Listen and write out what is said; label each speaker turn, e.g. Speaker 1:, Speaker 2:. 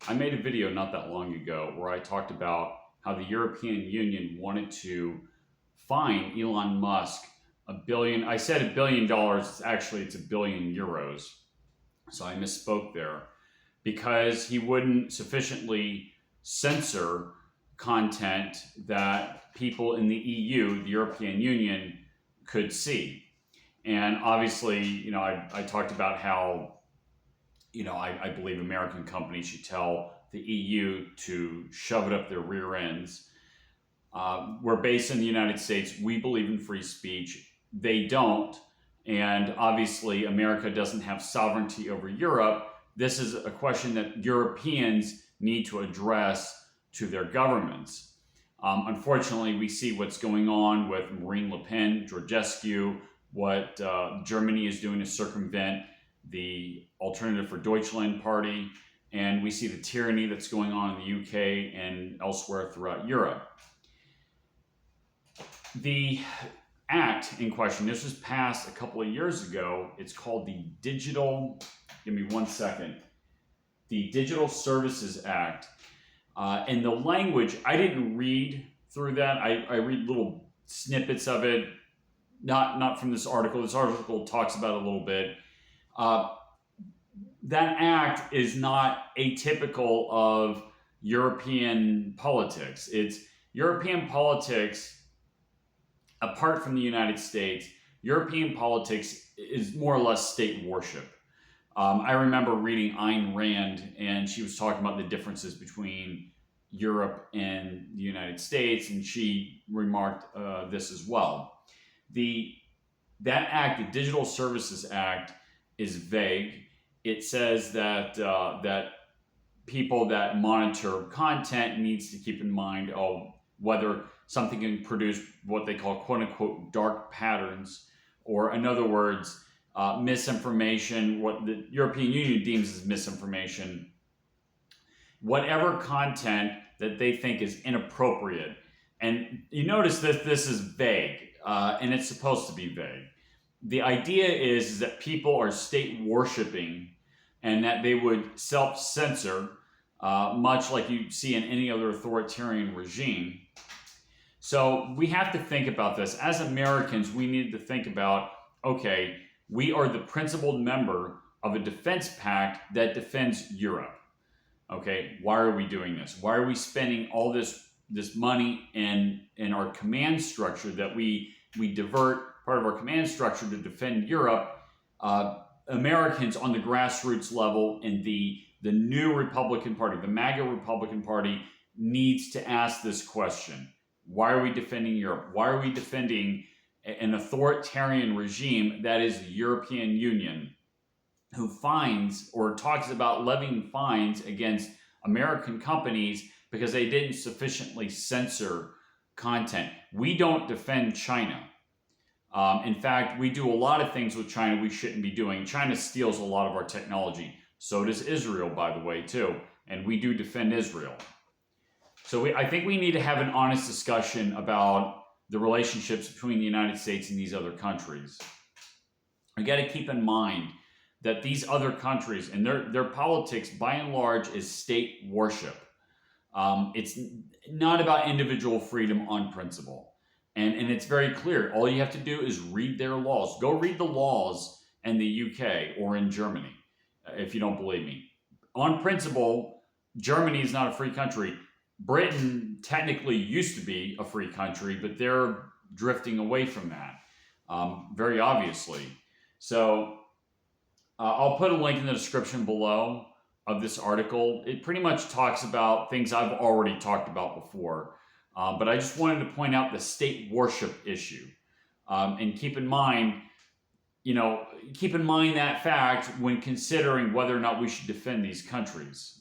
Speaker 1: I made a video not that long ago where I talked about how the European Union wanted to fine Elon Musk a billion. I said $1 billion. Actually, it's €1 billion. So I misspoke there because he wouldn't sufficiently censor content that people in the EU, the European Union, could see. And obviously, I talked about how, I believe American companies should tell the EU to shove it up their rear ends. We're based in the United States. We believe in free speech. They don't. And obviously, America doesn't have sovereignty over Europe. This is a question that Europeans need to address to their governments. Unfortunately, we see what's going on with Marine Le Pen, Georgescu, what Germany is doing to circumvent the Alternative for Deutschland party, and we see the tyranny that's going on in the UK and elsewhere throughout Europe. The act in question, this was passed a couple of years ago. It's called the give me 1 second, the Digital Services Act. And the language, I didn't read through that. I read little snippets of it, not from this article. This article talks about it a little bit. That act is not atypical of European politics. It's European politics, apart from the United States, European politics is more or less state worship. I remember reading Ayn Rand, and she was talking about the differences between Europe and the United States, and she remarked this as well. That act, the Digital Services Act, is vague. It says that that people that monitor content needs to keep in mind whether something can produce what they call "quote unquote" dark patterns, or in other words, misinformation, what the European Union deems as misinformation, whatever content that they think is inappropriate. And you notice that this is vague, and it's supposed to be vague. The idea is that people are state worshiping and that they would self-censor, much like you see in any other authoritarian regime. So we have to think about this. As Americans, we need to think about, okay, we are the principal member of a defense pact that defends Europe. Okay, why are we doing this? Why are we spending all this money in our command structure that we divert part of our command structure to defend Europe? Americans on the grassroots level in the new Republican Party, the MAGA Republican Party, needs to ask this question. Why are we defending Europe? Why are we defending an authoritarian regime that is the European Union, who fines or talks about levying fines against American companies because they didn't sufficiently censor content? We don't defend China. In fact, we do a lot of things with China we shouldn't be doing. China steals a lot of our technology. So does Israel, by the way, too. And we do defend Israel. So I think we need to have an honest discussion about the relationships between the United States and these other countries. We got to keep in mind that these other countries and their politics, by and large, is state worship. It's not about individual freedom on principle. And it's very clear. All you have to do is read their laws. Go read the laws in the UK or in Germany, if you don't believe me. On principle, Germany is not a free country. Britain technically used to be a free country, but they're drifting away from that, very obviously. So I'll put a link in the description below of this article. It pretty much talks about things I've already talked about before. But I just wanted to point out the state worship issue. And keep in mind that fact when considering whether or not we should defend these countries.